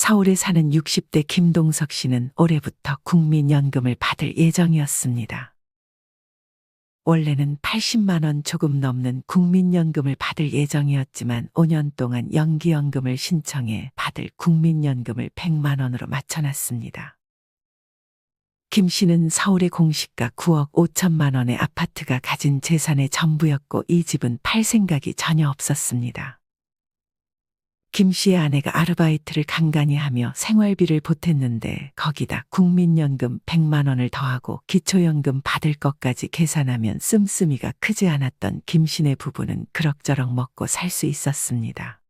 서울에 사는 60대 김동석 씨는 올해부터 국민연금을 받을 예정이었습니다. 원래는 80만 원 조금 넘는 국민연금을 받을 예정이었지만 5년 동안 연기연금을 신청해 받을 국민연금을 100만 원으로 맞춰놨습니다. 김 씨는 서울의 공시가 9억 5천만 원의 아파트가 가진 재산의 전부였고 이 집은 팔 생각이 전혀 없었습니다. 김 씨의 아내가 아르바이트를 간간히 하며 생활비를 보탰는데 거기다 국민연금 100만 원을 더하고 기초연금 받을 것까지 계산하면 씀씀이가 크지 않았던 김 씨네 부부는 그럭저럭 먹고 살 수 있었습니다.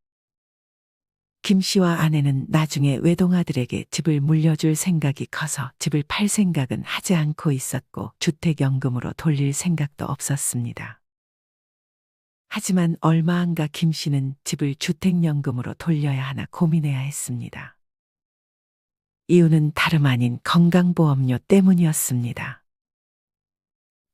김 씨와 아내는 나중에 외동아들에게 집을 물려줄 생각이 커서 집을 팔 생각은 하지 않고 있었고 주택연금으로 돌릴 생각도 없었습니다. 하지만 얼마 안 가 김 씨는 집을 주택연금으로 돌려야 하나 고민해야 했습니다. 이유는 다름 아닌 건강보험료 때문이었습니다.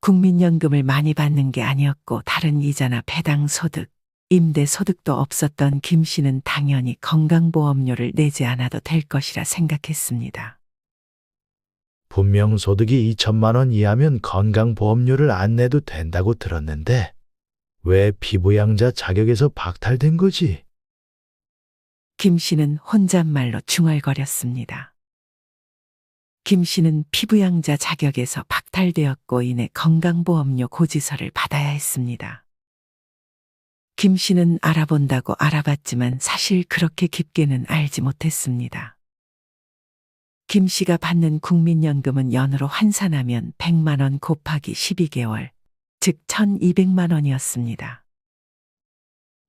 국민연금을 많이 받는 게 아니었고 다른 이자나 배당소득, 임대소득도 없었던 김 씨는 당연히 건강보험료를 내지 않아도 될 것이라 생각했습니다. 분명 소득이 2천만 원 이하면 건강보험료를 안 내도 된다고 들었는데 왜 피부양자 자격에서 박탈된 거지? 김 씨는 혼잣말로 중얼거렸습니다. 김 씨는 피부양자 자격에서 박탈되었고 이내 건강보험료 고지서를 받아야 했습니다. 김 씨는 알아본다고 알아봤지만 사실 그렇게 깊게는 알지 못했습니다. 김 씨가 받는 국민연금은 연으로 환산하면 100만 원 곱하기 12개월, 즉 1,200만 원이었습니다.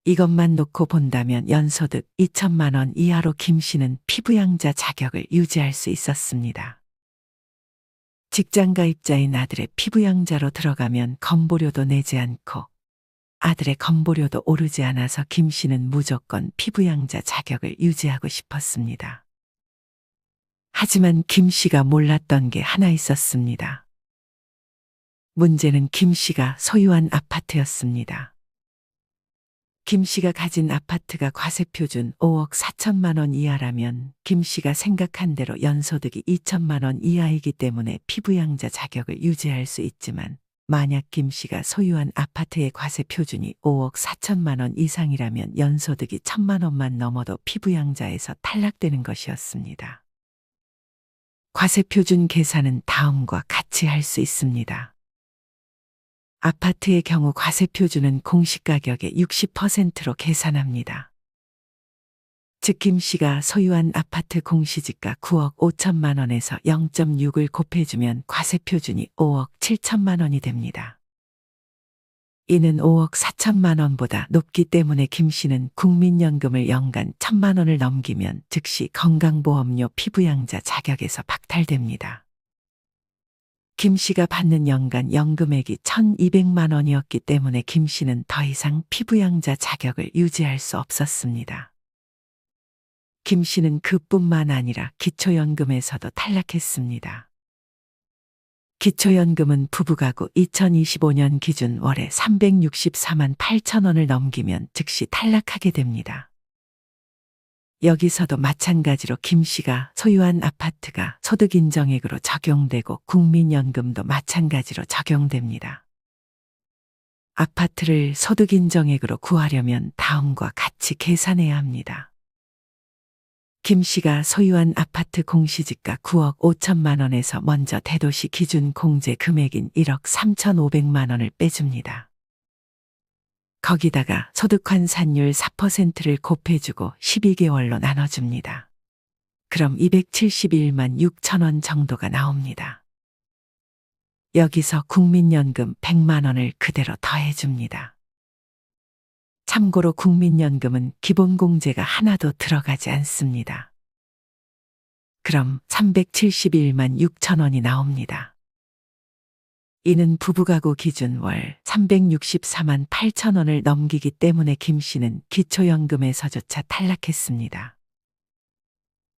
이것만 놓고 본다면 연소득 2천만 원 이하로 김 씨는 피부양자 자격을 유지할 수 있었습니다. 직장가입자인 아들의 피부양자로 들어가면 건보료도 내지 않고 아들의 건보료도 오르지 않아서 김 씨는 무조건 피부양자 자격을 유지하고 싶었습니다. 하지만 김 씨가 몰랐던 게 하나 있었습니다. 문제는 김 씨가 소유한 아파트였습니다. 김 씨가 가진 아파트가 과세표준 5억 4천만 원 이하라면 김 씨가 생각한 대로 연소득이 2천만 원 이하이기 때문에 피부양자 자격을 유지할 수 있지만 만약 김 씨가 소유한 아파트의 과세표준이 5억 4천만 원 이상이라면 연소득이 1,000만 원만 넘어도 피부양자에서 탈락되는 것이었습니다. 과세표준 계산은 다음과 같이 할 수 있습니다. 아파트의 경우 과세표준은 공시가격의 60%로 계산합니다. 즉 김 씨가 소유한 아파트 공시지가 9억 5천만 원에서 0.6을 곱해주면 과세표준이 5억 7천만 원이 됩니다. 이는 5억 4천만 원보다 높기 때문에 김 씨는 국민연금을 연간 1,000만 원을 넘기면 즉시 건강보험료 피부양자 자격에서 박탈됩니다. 김 씨가 받는 연간 연금액이 1,200만 원이었기 때문에 김 씨는 더 이상 피부양자 자격을 유지할 수 없었습니다. 김 씨는 그뿐만 아니라 기초연금에서도 탈락했습니다. 기초연금은 부부가구 2025년 기준 월에 364만 8천 원을 넘기면 즉시 탈락하게 됩니다. 여기서도 마찬가지로 김 씨가 소유한 아파트가 소득인정액으로 적용되고 국민연금도 마찬가지로 적용됩니다. 아파트를 소득인정액으로 구하려면 다음과 같이 계산해야 합니다. 김 씨가 소유한 아파트 공시지가 9억 5천만 원에서 먼저 대도시 기준 공제 금액인 1억 3,500만 원을 빼줍니다. 거기다가 소득 환산율 4%를 곱해주고 12개월로 나눠줍니다. 그럼 271만 6천 원 정도가 나옵니다. 여기서 국민연금 100만 원을 그대로 더해줍니다. 참고로 국민연금은 기본공제가 하나도 들어가지 않습니다. 그럼 371만 6천 원이 나옵니다. 이는 부부가구 기준 월 364만 8천 원을 넘기기 때문에 김 씨는 기초연금에서조차 탈락했습니다.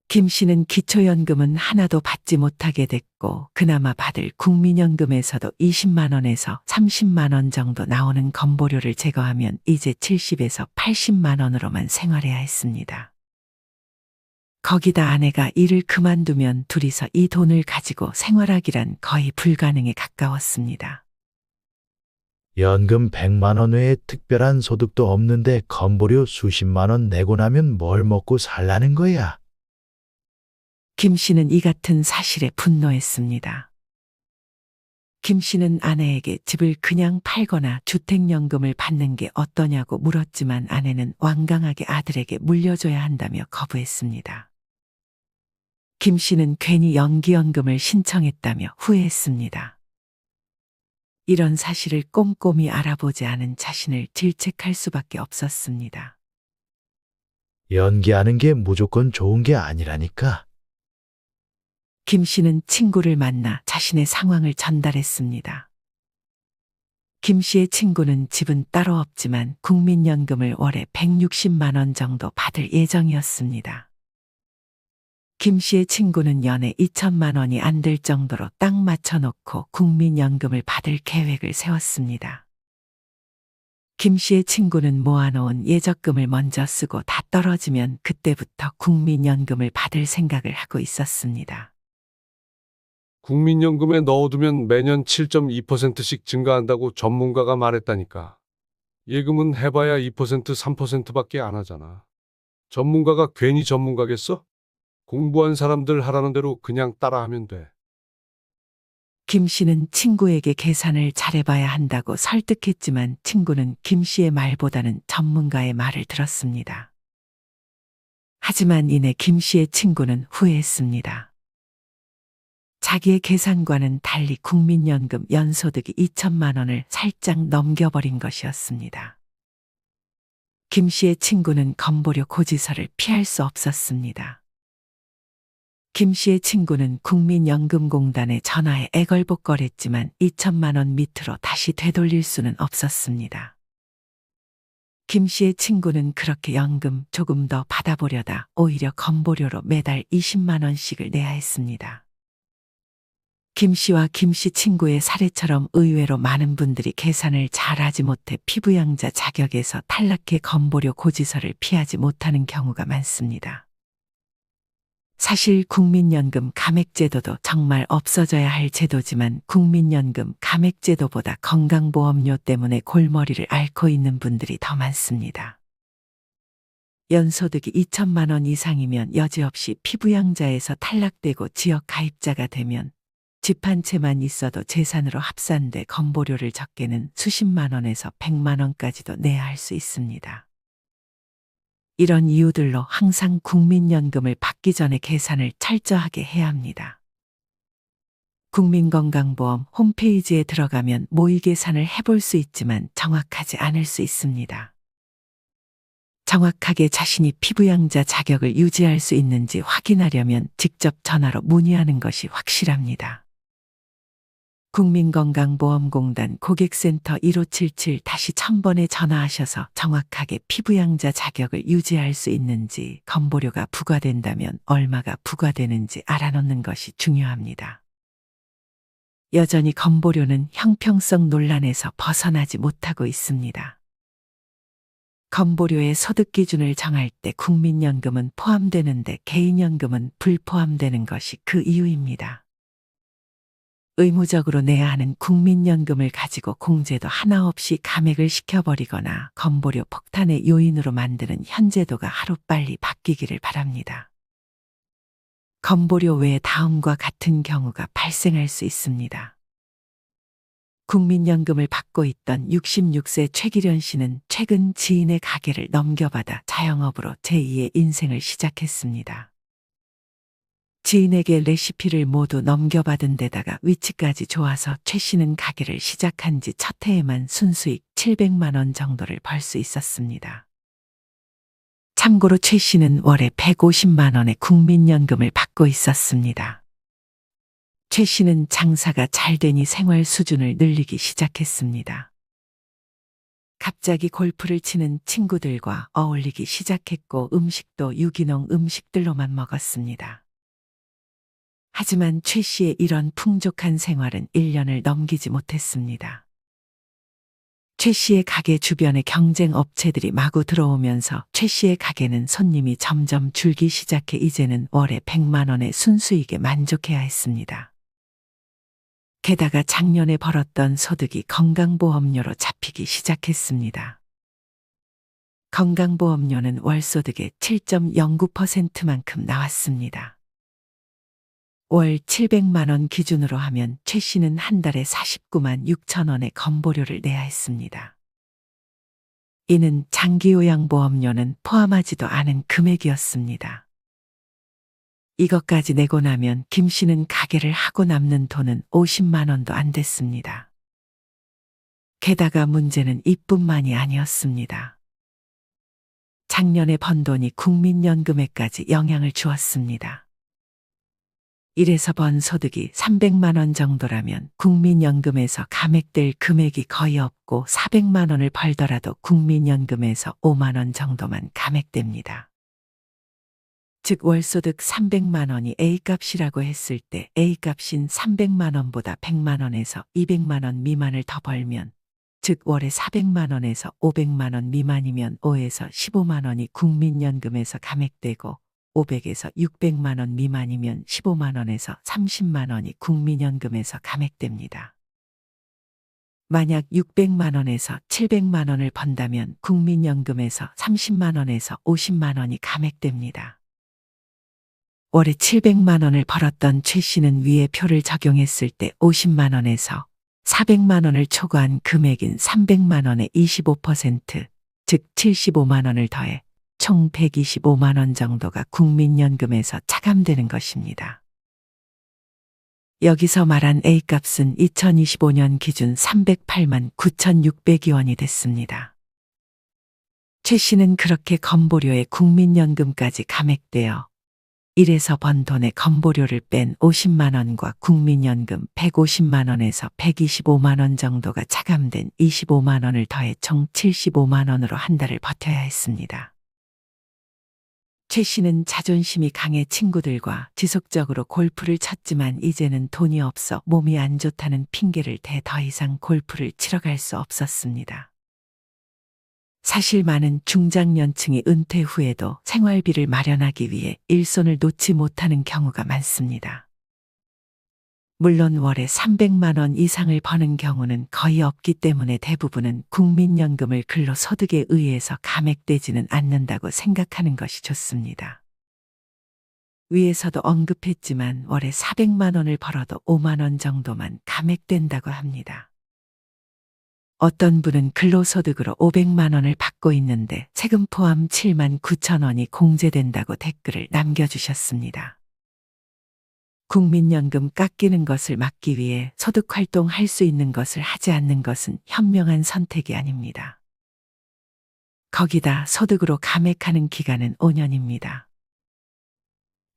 김 씨는 기초연금은 하나도 받지 못하게 됐고 그나마 받을 국민연금에서도 20만 원에서 30만 원 정도 나오는 건보료를 제거하면 이제 70에서 80만 원으로만 생활해야 했습니다. 거기다 아내가 일을 그만두면 둘이서 이 돈을 가지고 생활하기란 거의 불가능에 가까웠습니다. 연금 100만 원 외에 특별한 소득도 없는데 건보료 수십만 원 내고 나면 뭘 먹고 살라는 거야? 김 씨는 이 같은 사실에 분노했습니다. 김 씨는 아내에게 집을 그냥 팔거나 주택연금을 받는 게 어떠냐고 물었지만 아내는 완강하게 아들에게 물려줘야 한다며 거부했습니다. 김 씨는 괜히 연기연금을 신청했다며 후회했습니다. 이런 사실을 꼼꼼히 알아보지 않은 자신을 질책할 수밖에 없었습니다. 연기하는 게 무조건 좋은 게 아니라니까. 김 씨는 친구를 만나 자신의 상황을 전달했습니다. 김 씨의 친구는 집은 따로 없지만 국민연금을 월에 160만 원 정도 받을 예정이었습니다. 김 씨의 친구는 연에 2천만 원이 안 될 정도로 딱 맞춰놓고 국민연금을 받을 계획을 세웠습니다. 김 씨의 친구는 모아놓은 예적금을 먼저 쓰고 다 떨어지면 그때부터 국민연금을 받을 생각을 하고 있었습니다. 국민연금에 넣어두면 매년 7.2%씩 증가한다고 전문가가 말했다니까. 예금은 해봐야 2%, 3%밖에 안 하잖아. 전문가가 괜히 전문가겠어? 공부한 사람들 하라는 대로 그냥 따라하면 돼. 김 씨는 친구에게 계산을 잘해봐야 한다고 설득했지만 친구는 김 씨의 말보다는 전문가의 말을 들었습니다. 하지만 이내 김 씨의 친구는 후회했습니다. 자기의 계산과는 달리 국민연금 연소득이 2천만 원을 살짝 넘겨버린 것이었습니다. 김 씨의 친구는 건보료 고지서를 피할 수 없었습니다. 김 씨의 친구는 국민연금공단에 전화해 애걸복걸했지만 2천만 원 밑으로 다시 되돌릴 수는 없었습니다. 김 씨의 친구는 그렇게 연금 조금 더 받아보려다 오히려 건보료로 매달 20만 원씩을 내야 했습니다. 김 씨와 김 씨 친구의 사례처럼 의외로 많은 분들이 계산을 잘하지 못해 피부양자 자격에서 탈락해 건보료 고지서를 피하지 못하는 경우가 많습니다. 사실 국민연금 감액제도도 정말 없어져야 할 제도지만 국민연금 감액제도보다 건강보험료 때문에 골머리를 앓고 있는 분들이 더 많습니다. 연소득이 2천만 원 이상이면 여지없이 피부양자에서 탈락되고 지역가입자가 되면 집 한 채만 있어도 재산으로 합산돼 건보료를 적게는 수십만 원에서 100만 원까지도 내야 할 수 있습니다. 이런 이유들로 항상 국민연금을 받기 전에 계산을 철저하게 해야 합니다. 국민건강보험 홈페이지에 들어가면 모의 계산을 해볼 수 있지만 정확하지 않을 수 있습니다. 정확하게 자신이 피부양자 자격을 유지할 수 있는지 확인하려면 직접 전화로 문의하는 것이 확실합니다. 국민건강보험공단 고객센터 1577-1000번에 전화하셔서 정확하게 피부양자 자격을 유지할 수 있는지, 건보료가 부과된다면 얼마가 부과되는지 알아놓는 것이 중요합니다. 여전히 건보료는 형평성 논란에서 벗어나지 못하고 있습니다. 건보료의 소득 기준을 정할 때 국민연금은 포함되는데 개인연금은 불포함되는 것이 그 이유입니다. 의무적으로 내야 하는 국민연금을 가지고 공제도 하나 없이 감액을 시켜버리거나 건보료 폭탄의 요인으로 만드는 현 제도가 하루빨리 바뀌기를 바랍니다. 건보료 외에 다음과 같은 경우가 발생할 수 있습니다. 국민연금을 받고 있던 66세 최기련 씨는 최근 지인의 가게를 넘겨받아 자영업으로 제2의 인생을 시작했습니다. 지인에게 레시피를 모두 넘겨받은 데다가 위치까지 좋아서 최 씨는 가게를 시작한 지 첫 해에만 순수익 700만 원 정도를 벌 수 있었습니다. 참고로 최 씨는 월에 150만 원의 국민연금을 받고 있었습니다. 최 씨는 장사가 잘 되니 생활 수준을 늘리기 시작했습니다. 갑자기 골프를 치는 친구들과 어울리기 시작했고 음식도 유기농 음식들로만 먹었습니다. 하지만 최 씨의 이런 풍족한 생활은 1년을 넘기지 못했습니다. 최 씨의 가게 주변에 경쟁 업체들이 마구 들어오면서 최 씨의 가게는 손님이 점점 줄기 시작해 이제는 월에 100만 원의 순수익에 만족해야 했습니다. 게다가 작년에 벌었던 소득이 건강보험료로 잡히기 시작했습니다. 건강보험료는 월소득의 7.09%만큼 나왔습니다. 월 700만 원 기준으로 하면 최 씨는 한 달에 49만 6천 원의 건보료를 내야 했습니다. 이는 장기요양보험료는 포함하지도 않은 금액이었습니다. 이것까지 내고 나면 김 씨는 가게를 하고 남는 돈은 50만 원도 안 됐습니다. 게다가 문제는 이뿐만이 아니었습니다. 작년에 번 돈이 국민연금에까지 영향을 주었습니다. 이래서 번 소득이 300만 원 정도라면 국민연금에서 감액될 금액이 거의 없고 400만 원을 벌더라도 국민연금에서 5만 원 정도만 감액됩니다. 즉 월소득 300만 원이 A값이라고 했을 때 A값인 300만 원보다 100만 원에서 200만 원 미만을 더 벌면 즉 월에 400만 원에서 500만 원 미만이면 5에서 15만 원이 국민연금에서 감액되고 500에서 600만 원 미만이면 15만 원에서 30만 원이 국민연금에서 감액됩니다. 만약 600만 원에서 700만 원을 번다면 국민연금에서 30만 원에서 50만 원이 감액됩니다. 월에 700만 원을 벌었던 최 씨는 위의 표를 적용했을 때 50만 원에서 400만 원을 초과한 금액인 300만 원의 25%, 즉 75만 원을 더해 총 125만 원 정도가 국민연금에서 차감되는 것입니다. 여기서 말한 A값은 2025년 기준 308만 9,600여 원이 됐습니다. 최 씨는 그렇게 건보료에 국민연금까지 감액되어 이래서 번 돈의 건보료를 뺀 50만 원과 국민연금 150만 원에서 125만 원 정도가 차감된 25만 원을 더해 총 75만 원으로 한 달을 버텨야 했습니다. 최 씨는 자존심이 강해 친구들과 지속적으로 골프를 쳤지만 이제는 돈이 없어 몸이 안 좋다는 핑계를 대 더 이상 골프를 치러 갈 수 없었습니다. 사실 많은 중장년층이 은퇴 후에도 생활비를 마련하기 위해 일손을 놓지 못하는 경우가 많습니다. 물론 월에 300만 원 이상을 버는 경우는 거의 없기 때문에 대부분은 국민연금을 근로소득에 의해서 감액되지는 않는다고 생각하는 것이 좋습니다. 위에서도 언급했지만 월에 400만 원을 벌어도 5만 원 정도만 감액된다고 합니다. 어떤 분은 근로소득으로 500만 원을 받고 있는데 세금 포함 7만 9천 원이 공제된다고 댓글을 남겨주셨습니다. 국민연금 깎이는 것을 막기 위해 소득활동할 수 있는 것을 하지 않는 것은 현명한 선택이 아닙니다. 거기다 소득으로 감액하는 기간은 5년입니다.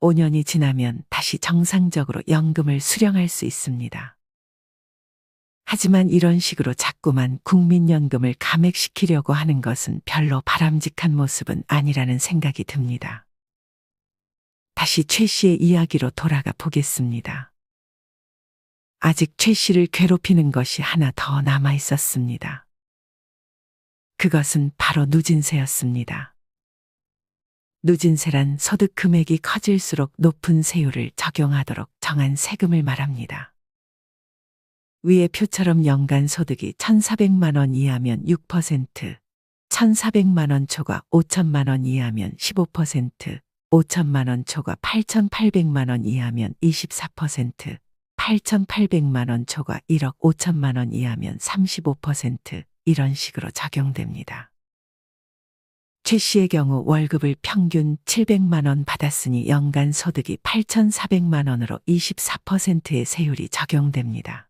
5년이 지나면 다시 정상적으로 연금을 수령할 수 있습니다. 하지만 이런 식으로 자꾸만 국민연금을 감액시키려고 하는 것은 별로 바람직한 모습은 아니라는 생각이 듭니다. 다시 최 씨의 이야기로 돌아가 보겠습니다. 아직 최 씨를 괴롭히는 것이 하나 더 남아 있었습니다. 그것은 바로 누진세였습니다. 누진세란 소득 금액이 커질수록 높은 세율을 적용하도록 정한 세금을 말합니다. 위의 표처럼 연간 소득이 1,400만 원 이하면 6%, 1,400만 원 초과 5천만 원 이하면 15%, 5천만 원 초과 8,800만 원 이하면 24%, 8,800만 원 초과 1억 5천만 원 이하면 35% 이런 식으로 적용됩니다. 최 씨의 경우 월급을 평균 700만 원 받았으니 연간 소득이 8,400만 원으로 24%의 세율이 적용됩니다.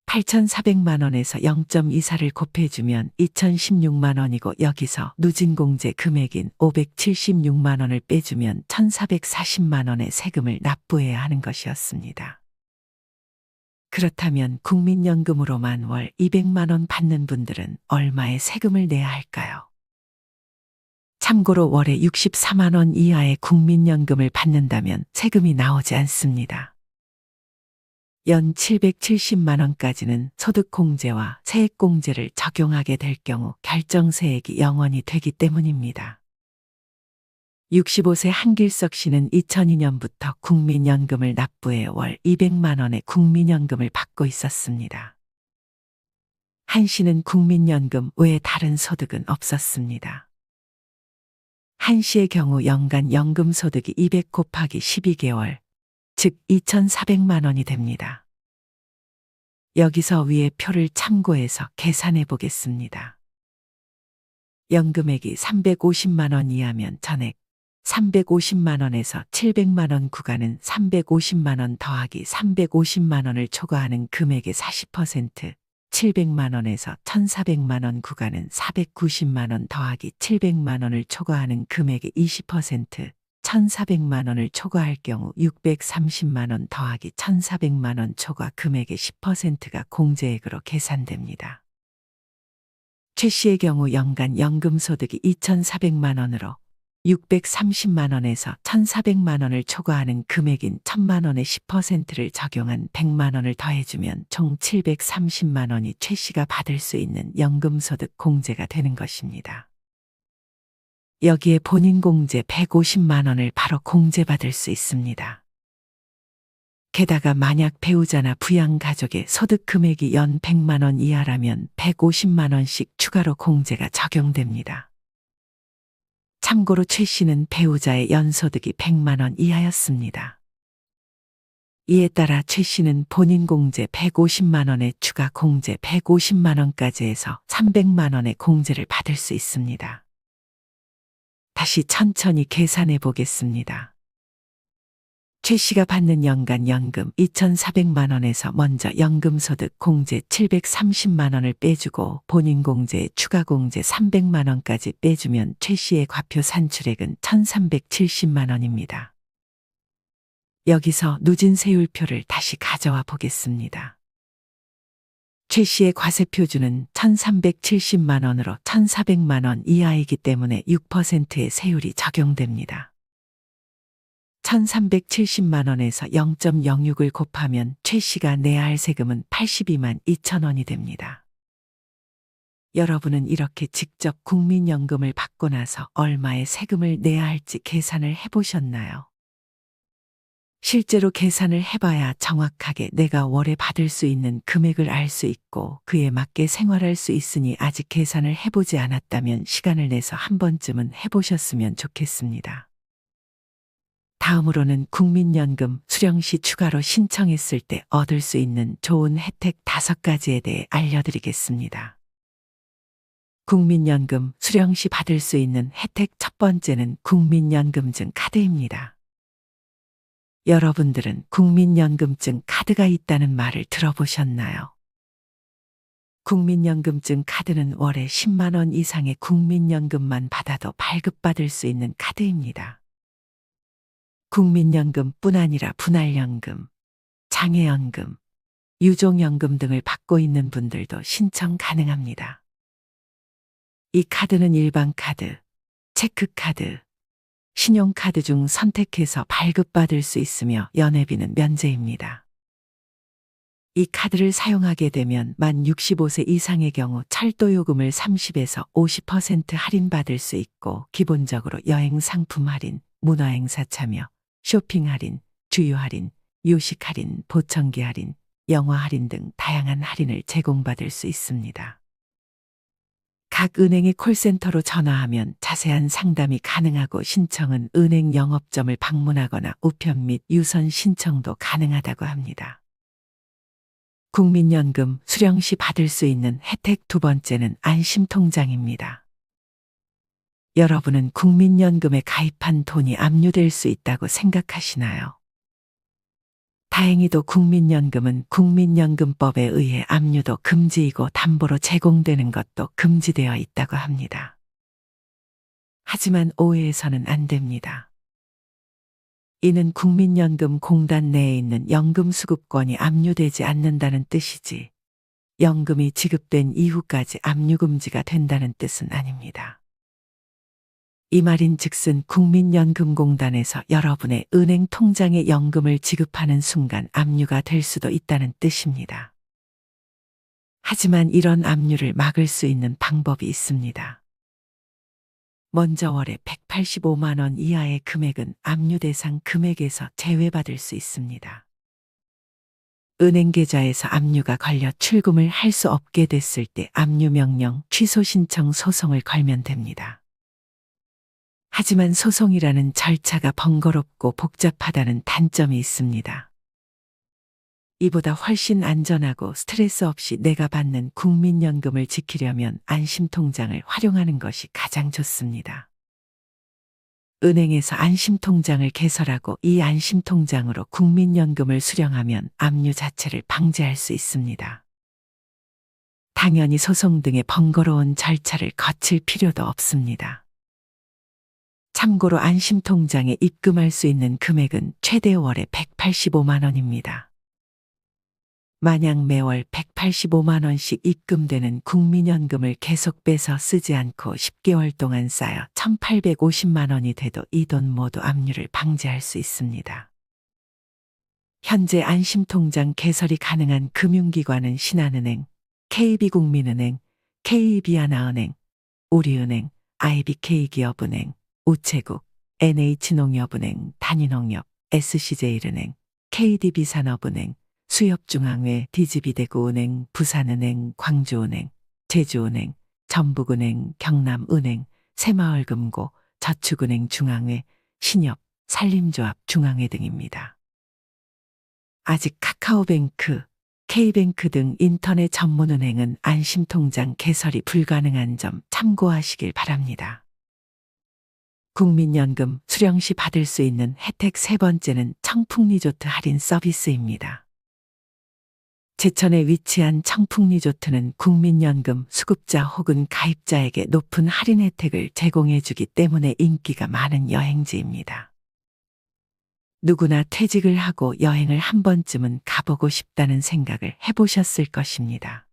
8,400만 원에서 0.24를 곱해주면 2,016만 원이고 여기서 누진공제 금액인 576만 원을 빼주면 1,440만 원의 세금을 납부해야 하는 것이었습니다. 그렇다면 국민연금으로만 월 200만 원 받는 분들은 얼마의 세금을 내야 할까요? 참고로 월에 64만 원 이하의 국민연금을 받는다면 세금이 나오지 않습니다. 연 770만 원까지는 소득공제와 세액공제를 적용하게 될 경우 결정세액이 0원이 되기 때문입니다. 65세 한길석 씨는 2002년부터 국민연금을 납부해 월 200만 원의 국민연금을 받고 있었습니다. 한 씨는 국민연금 외에 다른 소득은 없었습니다. 한 씨의 경우 연간 연금소득이 200 곱하기 12개월, 즉 2,400만 원이 됩니다. 여기서 위의 표를 참고해서 계산해 보겠습니다. 연금액이 350만 원 이하면 전액, 350만 원에서 700만 원 구간은 350만 원 더하기 350만 원을 초과하는 금액의 40%, 700만 원에서 1,400만 원 구간은 490만 원 더하기 700만 원을 초과하는 금액의 20%, 1,400만 원을 초과할 경우 630만 원 더하기 1,400만 원 초과 금액의 10%가 공제액으로 계산됩니다. 최 씨의 경우 연간 연금소득이 2,400만 원으로 630만 원에서 1,400만 원을 초과하는 금액인 1,000만 원의 10%를 적용한 100만 원을 더해주면 총 730만 원이 최 씨가 받을 수 있는 연금소득 공제가 되는 것입니다. 여기에 본인 공제 150만 원을 바로 공제받을 수 있습니다. 게다가 만약 배우자나 부양가족의 소득 금액이 연 100만 원 이하라면 150만 원씩 추가로 공제가 적용됩니다. 참고로 최 씨는 배우자의 연소득이 100만 원 이하였습니다. 이에 따라 최 씨는 본인 공제 150만 원에 추가 공제 150만 원까지 해서 300만 원의 공제를 받을 수 있습니다. 다시 천천히 계산해 보겠습니다. 최 씨가 받는 연간 연금 2,400만 원에서 먼저 연금소득 공제 730만 원을 빼주고 본인 공제 추가 공제 300만 원까지 빼주면 최 씨의 과표 산출액은 1,370만 원입니다. 여기서 누진 세율표를 다시 가져와 보겠습니다. 최 씨의 과세표준은 1,370만 원으로 1,400만 원 이하이기 때문에 6%의 세율이 적용됩니다. 1,370만 원에서 0.06을 곱하면 최 씨가 내야 할 세금은 82만 2천 원이 됩니다. 여러분은 이렇게 직접 국민연금을 받고 나서 얼마의 세금을 내야 할지 계산을 해보셨나요? 실제로 계산을 해봐야 정확하게 내가 월에 받을 수 있는 금액을 알 수 있고 그에 맞게 생활할 수 있으니 아직 계산을 해보지 않았다면 시간을 내서 한 번쯤은 해보셨으면 좋겠습니다. 다음으로는 국민연금 수령 시 추가로 신청했을 때 얻을 수 있는 좋은 혜택 5가지에 대해 알려드리겠습니다. 국민연금 수령 시 받을 수 있는 혜택 첫 번째는 국민연금증 카드입니다. 여러분들은 국민연금증 카드가 있다는 말을 들어보셨나요? 국민연금증 카드는 월에 10만 원 이상의 국민연금만 받아도 발급받을 수 있는 카드입니다. 국민연금뿐 아니라 분할연금, 장애연금, 유종연금 등을 받고 있는 분들도 신청 가능합니다. 이 카드는 일반카드, 체크카드, 신용카드 중 선택해서 발급받을 수 있으며 연회비는 면제입니다. 이 카드를 사용하게 되면 만 65세 이상의 경우 철도요금을 30에서 50% 할인받을 수 있고 기본적으로 여행 상품 할인, 문화행사 참여, 쇼핑 할인, 주유 할인, 요식 할인, 보청기 할인, 영화 할인 등 다양한 할인을 제공받을 수 있습니다. 각 은행의 콜센터로 전화하면 자세한 상담이 가능하고 신청은 은행 영업점을 방문하거나 우편 및 유선 신청도 가능하다고 합니다. 국민연금 수령 시 받을 수 있는 혜택 두 번째는 안심통장입니다. 여러분은 국민연금에 가입한 돈이 압류될 수 있다고 생각하시나요? 다행히도 국민연금은 국민연금법에 의해 압류도 금지이고 담보로 제공되는 것도 금지되어 있다고 합니다. 하지만 오해해서는 안 됩니다. 이는 국민연금공단 내에 있는 연금수급권이 압류되지 않는다는 뜻이지 연금이 지급된 이후까지 압류 금지가 된다는 뜻은 아닙니다. 이 말인즉슨 국민연금공단에서 여러분의 은행 통장에 연금을 지급하는 순간 압류가 될 수도 있다는 뜻입니다. 하지만 이런 압류를 막을 수 있는 방법이 있습니다. 먼저 월에 185만 원 이하의 금액은 압류 대상 금액에서 제외받을 수 있습니다. 은행 계좌에서 압류가 걸려 출금을 할 수 없게 됐을 때 압류 명령 취소 신청 소송을 걸면 됩니다. 하지만 소송이라는 절차가 번거롭고 복잡하다는 단점이 있습니다. 이보다 훨씬 안전하고 스트레스 없이 내가 받는 국민연금을 지키려면 안심통장을 활용하는 것이 가장 좋습니다. 은행에서 안심통장을 개설하고 이 안심통장으로 국민연금을 수령하면 압류 자체를 방지할 수 있습니다. 당연히 소송 등의 번거로운 절차를 거칠 필요도 없습니다. 참고로 안심통장에 입금할 수 있는 금액은 최대 월에 185만 원입니다. 만약 매월 185만 원씩 입금되는 국민연금을 계속 빼서 쓰지 않고 10개월 동안 쌓여 1,850만 원이 돼도 이 돈 모두 압류를 방지할 수 있습니다. 현재 안심통장 개설이 가능한 금융기관은 신한은행, KB국민은행, KB하나은행, 우리은행, IBK기업은행, 우체국, NH농협은행, 단위농협, SC제일은행, KDB산업은행, 수협중앙회, DG비대구은행, 부산은행, 광주은행, 제주은행, 전북은행, 경남은행, 새마을금고, 저축은행 중앙회, 신협, 산림조합 중앙회 등입니다. 아직 카카오뱅크, K뱅크 등 인터넷 전문은행은 안심통장 개설이 불가능한 점 참고하시길 바랍니다. 국민연금 수령 시 받을 수 있는 혜택 세 번째는 청풍리조트 할인 서비스입니다. 제천에 위치한 청풍리조트는 국민연금 수급자 혹은 가입자에게 높은 할인 혜택을 제공해주기 때문에 인기가 많은 여행지입니다. 누구나 퇴직을 하고 여행을 한 번쯤은 가보고 싶다는 생각을 해보셨을 것입니다.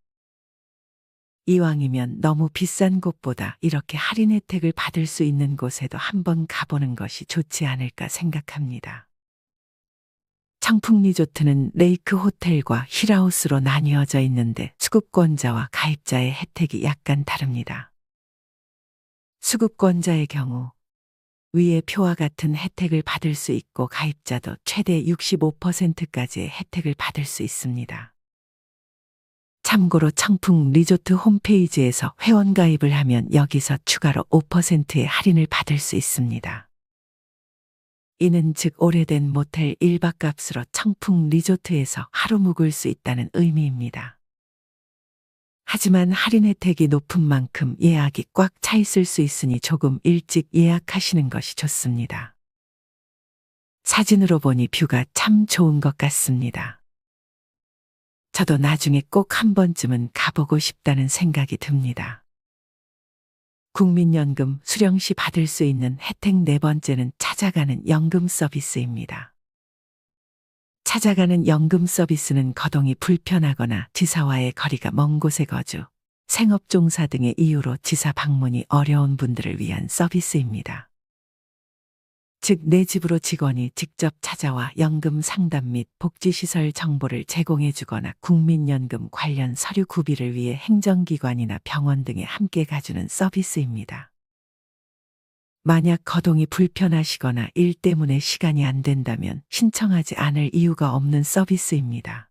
이왕이면 너무 비싼 곳보다 이렇게 할인 혜택을 받을 수 있는 곳에도 한번 가보는 것이 좋지 않을까 생각합니다. 청풍리조트는 레이크 호텔과 힐하우스로 나뉘어져 있는데 수급권자와 가입자의 혜택이 약간 다릅니다. 수급권자의 경우 위의 표와 같은 혜택을 받을 수 있고 가입자도 최대 65%까지의 혜택을 받을 수 있습니다. 참고로 청풍 리조트 홈페이지에서 회원 가입을 하면 여기서 추가로 5%의 할인을 받을 수 있습니다. 이는 즉 오래된 모텔 1박 값으로 청풍 리조트에서 하루 묵을 수 있다는 의미입니다. 하지만 할인 혜택이 높은 만큼 예약이 꽉 차 있을 수 있으니 조금 일찍 예약하시는 것이 좋습니다. 사진으로 보니 뷰가 참 좋은 것 같습니다. 저도 나중에 꼭 한 번쯤은 가보고 싶다는 생각이 듭니다. 국민연금 수령 시 받을 수 있는 혜택 네 번째는 찾아가는 연금 서비스입니다. 찾아가는 연금 서비스는 거동이 불편하거나 지사와의 거리가 먼 곳에 거주, 생업종사 등의 이유로 지사 방문이 어려운 분들을 위한 서비스입니다. 즉 내 집으로 직원이 직접 찾아와 연금 상담 및 복지시설 정보를 제공해 주거나 국민연금 관련 서류 구비를 위해 행정기관이나 병원 등에 함께 가주는 서비스입니다. 만약 거동이 불편하시거나 일 때문에 시간이 안 된다면 신청하지 않을 이유가 없는 서비스입니다.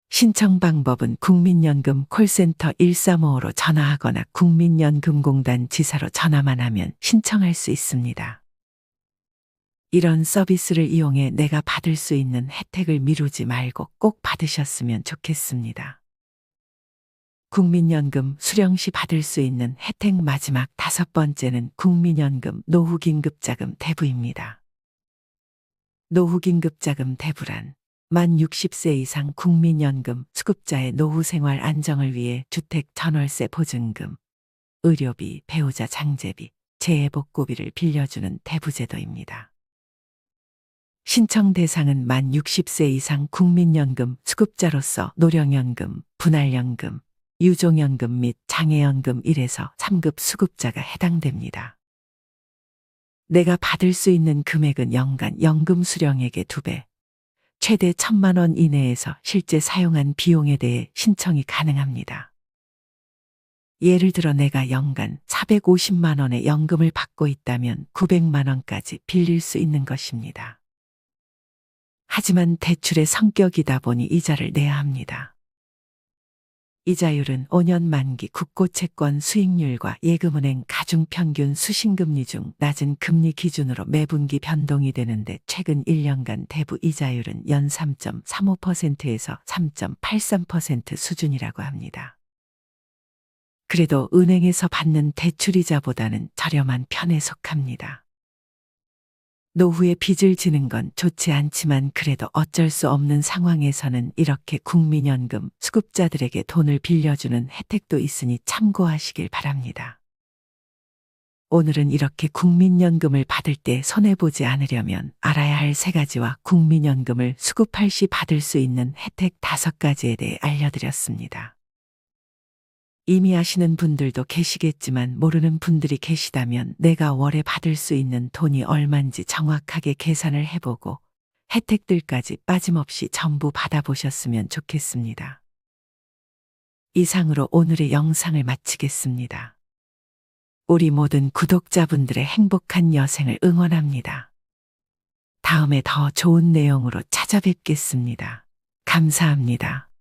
신청 방법은 국민연금 콜센터 1355로 전화하거나 국민연금공단 지사로 전화만 하면 신청할 수 있습니다. 이런 서비스를 이용해 내가 받을 수 있는 혜택을 미루지 말고 꼭 받으셨으면 좋겠습니다. 국민연금 수령 시 받을 수 있는 혜택 마지막 다섯 번째는 국민연금 노후긴급자금 대부입니다. 노후긴급자금 대부란 만 60세 이상 국민연금 수급자의 노후생활 안정을 위해 주택 전월세 보증금, 의료비, 배우자 장제비, 재해복구비를 빌려주는 대부제도입니다. 신청 대상은 만 60세 이상 국민연금 수급자로서 노령연금, 분할연금, 유종연금 및 장애연금 1에서 3급 수급자가 해당됩니다. 내가 받을 수 있는 금액은 연간 연금 수령액의 2배, 최대 1,000만 원 이내에서 실제 사용한 비용에 대해 신청이 가능합니다. 예를 들어 내가 연간 450만 원의 연금을 받고 있다면 900만 원까지 빌릴 수 있는 것입니다. 하지만 대출의 성격이다 보니 이자를 내야 합니다. 이자율은 5년 만기 국고채권 수익률과 예금은행 가중평균 수신금리 중 낮은 금리 기준으로 매분기 변동이 되는데 최근 1년간 대부 이자율은 연 3.35%에서 3.83% 수준이라고 합니다. 그래도 은행에서 받는 대출이자보다는 저렴한 편에 속합니다. 노후에 빚을 지는 건 좋지 않지만 그래도 어쩔 수 없는 상황에서는 이렇게 국민연금 수급자들에게 돈을 빌려주는 혜택도 있으니 참고하시길 바랍니다. 오늘은 이렇게 국민연금을 받을 때 손해보지 않으려면 알아야 할 3가지와 국민연금을 수급할 시 받을 수 있는 혜택 5가지에 대해 알려드렸습니다. 이미 아시는 분들도 계시겠지만 모르는 분들이 계시다면 내가 월에 받을 수 있는 돈이 얼만지 정확하게 계산을 해보고 혜택들까지 빠짐없이 전부 받아보셨으면 좋겠습니다. 이상으로 오늘의 영상을 마치겠습니다. 우리 모든 구독자분들의 행복한 여생을 응원합니다. 다음에 더 좋은 내용으로 찾아뵙겠습니다. 감사합니다.